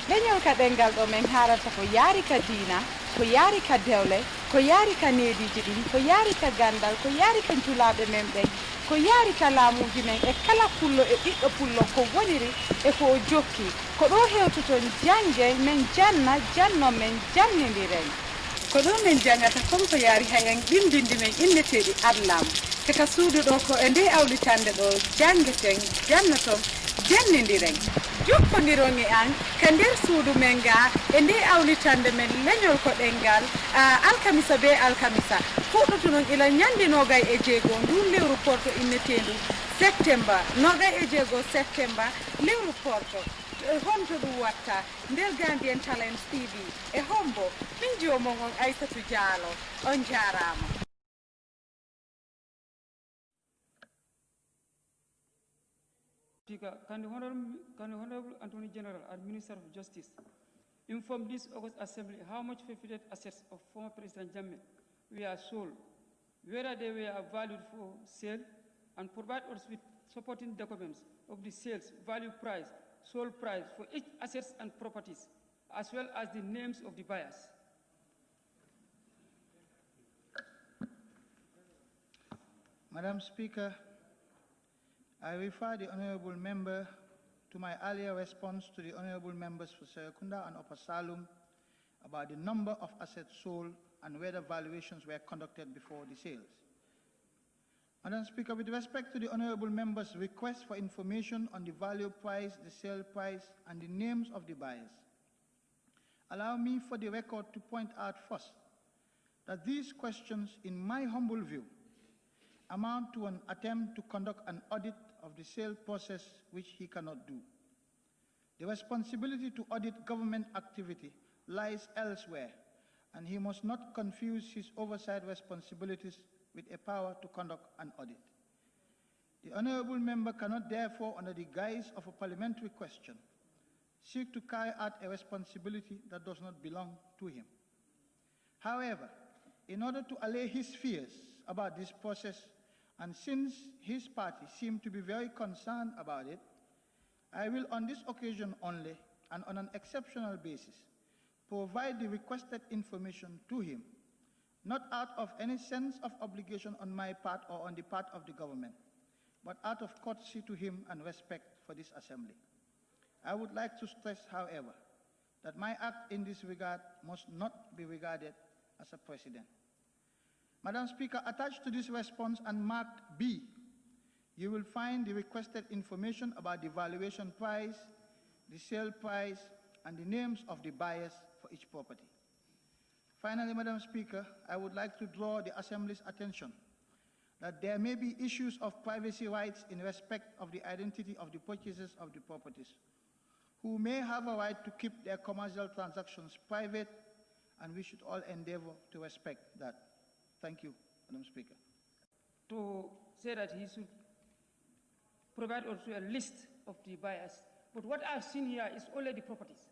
leñol ka ɗengal ɗo min haalata ko yaari ka diina ko yaari ka dewle ko yaari ka neediji ɗin ko yaari ka gandal ko yaari ka julaaɓe men ɓen ko yaari ka laamuji men e kala pullo e ɓiɗɗo pullo ko woniri e ko jokki ko ɗo hewtoton jange men janno men jannidiren ko ɗo min jangata comme ko yaari hayen ɗindindi men inneteɗi adlam keka suudu ɗo ko e nde awlitande ɗo jangeten jannoton jannidiren jokkodiron e an ka nder suudu men ga e nde awlitande men leñol ko ɗengal alkamisa be alkamisa fuɗɗoto noon ila ñande nogay e jeego ndun lewru porto innetendu septembre nogay e jeego septembre lewru porto honto ɗum watta nder Gambian Talents TV e hombo min jomon on Aissatou Diallo on jarama. Speaker, can the Honorable Attorney General and Minister of Justice inform this August Assembly how much forfeited assets of former President Jammeh were sold, whether they were valued for sale, and provide us with supporting documents of the sales, value price, sold price for each assets and properties, as well as the names of the buyers. Madam Speaker, I refer the Honourable Member to my earlier response to the Honourable Members for Serekunda and Upper Salum about the number of assets sold and whether valuations were conducted before the sales. Madam Speaker, with respect to the Honourable Member's request for information on the value price, the sale price, and the names of the buyers, allow me for the record to point out first that these questions, in my humble view, amount to an attempt to conduct an audit of the sale process, which he cannot do. The responsibility to audit government activity lies elsewhere, and he must not confuse his oversight responsibilities with a power to conduct an audit. The Honourable Member cannot therefore, under the guise of a parliamentary question, seek to carry out a responsibility that does not belong to him. However, in order to allay his fears about this process, and since his party seemed to be very concerned about it, I will on this occasion only, and on an exceptional basis, provide the requested information to him, not out of any sense of obligation on my part or on the part of the government, but out of courtesy to him and respect for this assembly. I would like to stress, however, that my act in this regard must not be regarded as a precedent. Madam Speaker, attached to this response and marked B, you will find the requested information about the valuation price, the sale price, and the names of the buyers for each property. Finally, Madam Speaker, I would like to draw the Assembly's attention that there may be issues of privacy rights in respect of the identity of the purchasers of the properties, who may have a right to keep their commercial transactions private, and we should all endeavor to respect that. Thank you, Madam Speaker. To say that he should provide also a list of the buyers. But what I've seen here is only the properties.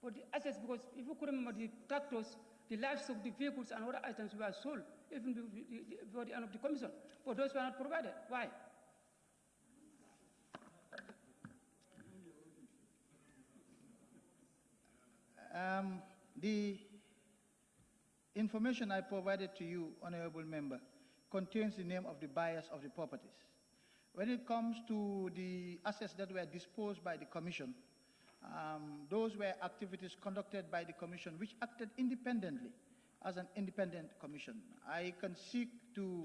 But the assets, because if you could remember the tractors, the livestock, the vehicles, and other items were sold even before the end of the commission. But those were not provided. Why? The information I provided to you, Honourable Member, contains the name of the buyers of the properties. When it comes to the assets that were disposed by the Commission, those were activities conducted by the Commission, which acted independently as an independent commission. I can seek to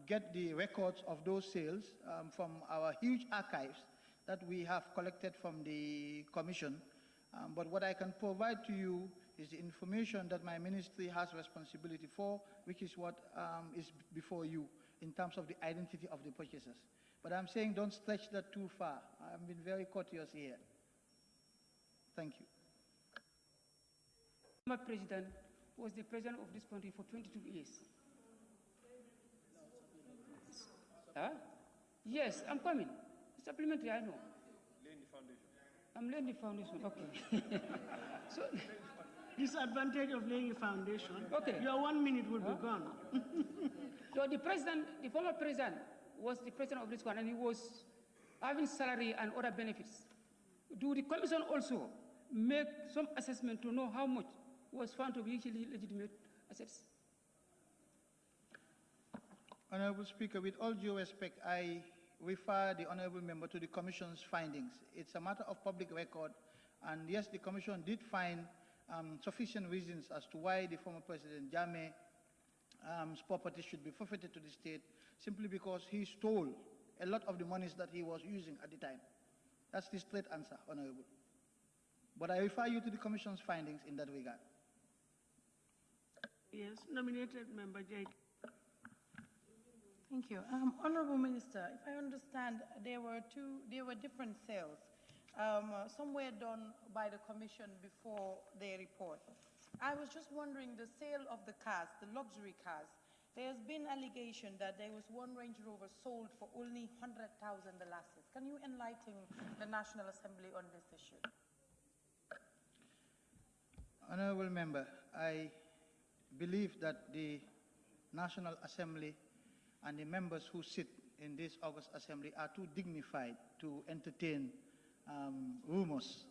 get the records of those sales from our huge archives that we have collected from the Commission. But what I can provide to you is the information that my ministry has responsibility for, which is what is before you in terms of the identity of the purchasers. But I'm saying don't stretch that too far. I've been very courteous here. Thank you. My president was the president of this country for 22 years. Huh? Yes, I'm coming. Supplementary, I know. Laying the foundation. I'm laying the foundation, okay. So, disadvantage of laying a foundation. Okay. Your 1 minute will be gone. So the president, the former president, was the president of this country, and he was having salary and other benefits. Do the commission also make some assessment to know how much was found to be actually legitimate assets? Honorable Speaker, with all due respect, I refer the Honorable Member to the Commission's findings. It's a matter of public record, and yes, the Commission did find sufficient reasons as to why the former President Jammeh's property should be forfeited to the state, simply because he stole a lot of the monies that he was using at the time. That's the straight answer, Honorable. But I refer you to the Commission's findings in that regard. Yes, nominated member Jake. Thank you. Honorable Minister, if I understand, there were different sales. Some were done by the Commission before their report. I was just wondering, the sale of the cars, the luxury cars, there's been allegation that there was one Range Rover sold for only $100,000. Can you enlighten the National Assembly on this issue? Honorable Member, I believe that the National Assembly and the members who sit in this August Assembly are too dignified to entertain rumors.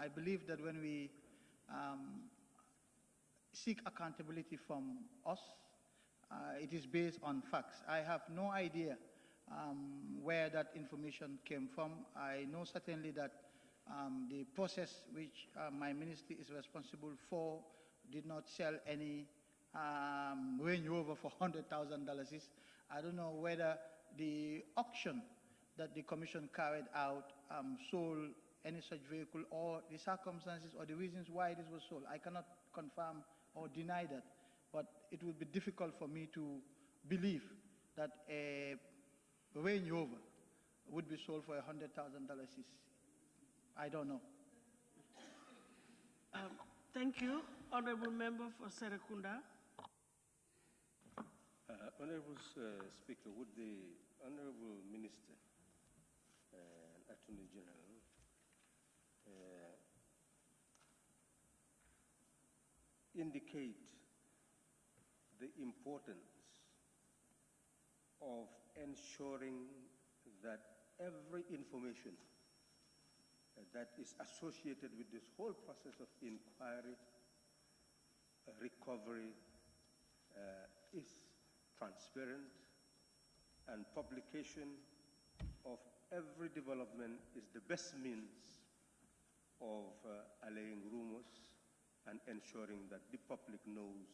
I believe that when we seek accountability from us, it is based on facts. I have no idea where that information came from. I know certainly that the process which my ministry is responsible for did not sell any Range Rover for $100,000. I don't know whether the auction that the Commission carried out sold any such vehicle, or the circumstances or the reasons why this was sold. I cannot confirm or deny that, but it would be difficult for me to believe that a Range Rover would be sold for $100,000. I don't know. Thank you. Honorable member for Serekunda. Honorable Speaker, would the Honorable Minister and Attorney General indicate the importance of ensuring that every information that is associated with this whole process of inquiry, recovery, is transparent, and publication of every development is the best means of allaying rumors and ensuring that the public knows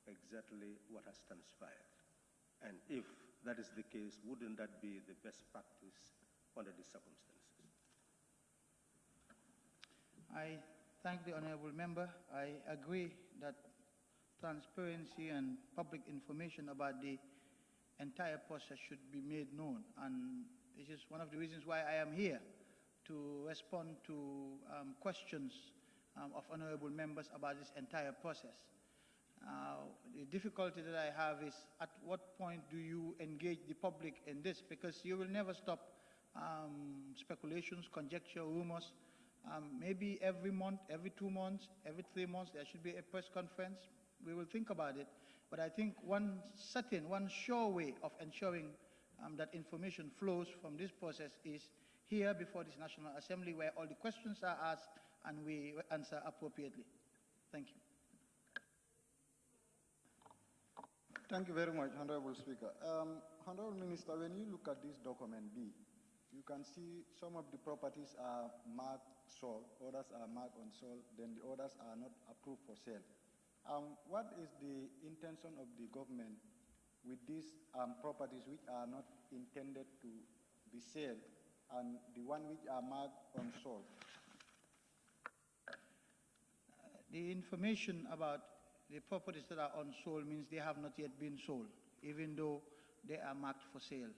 exactly what has transpired. And if that is the case, wouldn't that be the best practice under the circumstances? I thank the Honorable Member. I agree that transparency and public information about the entire process should be made known. And this is one of the reasons why I am here, to respond to questions of honorable members about this entire process. The difficulty that I have is, at what point do you engage the public in this? Because you will never stop speculations, conjecture, rumors. Maybe every month, every 2 months, every 3 months, there should be a press conference. We will think about it. But I think one sure way of ensuring that information flows from this process is here before this National Assembly, where all the questions are asked and we answer appropriately. Thank you. Thank you very much, Honorable Speaker. Honorable Minister, when you look at this document B, you can see some of the properties are marked sold, others are marked unsold, then the others are not approved for sale. What is the intention of the government with these properties which are not intended to be sold and the one which are marked unsold? The information about the properties that are unsold means they have not yet been sold, even though they are marked for sale.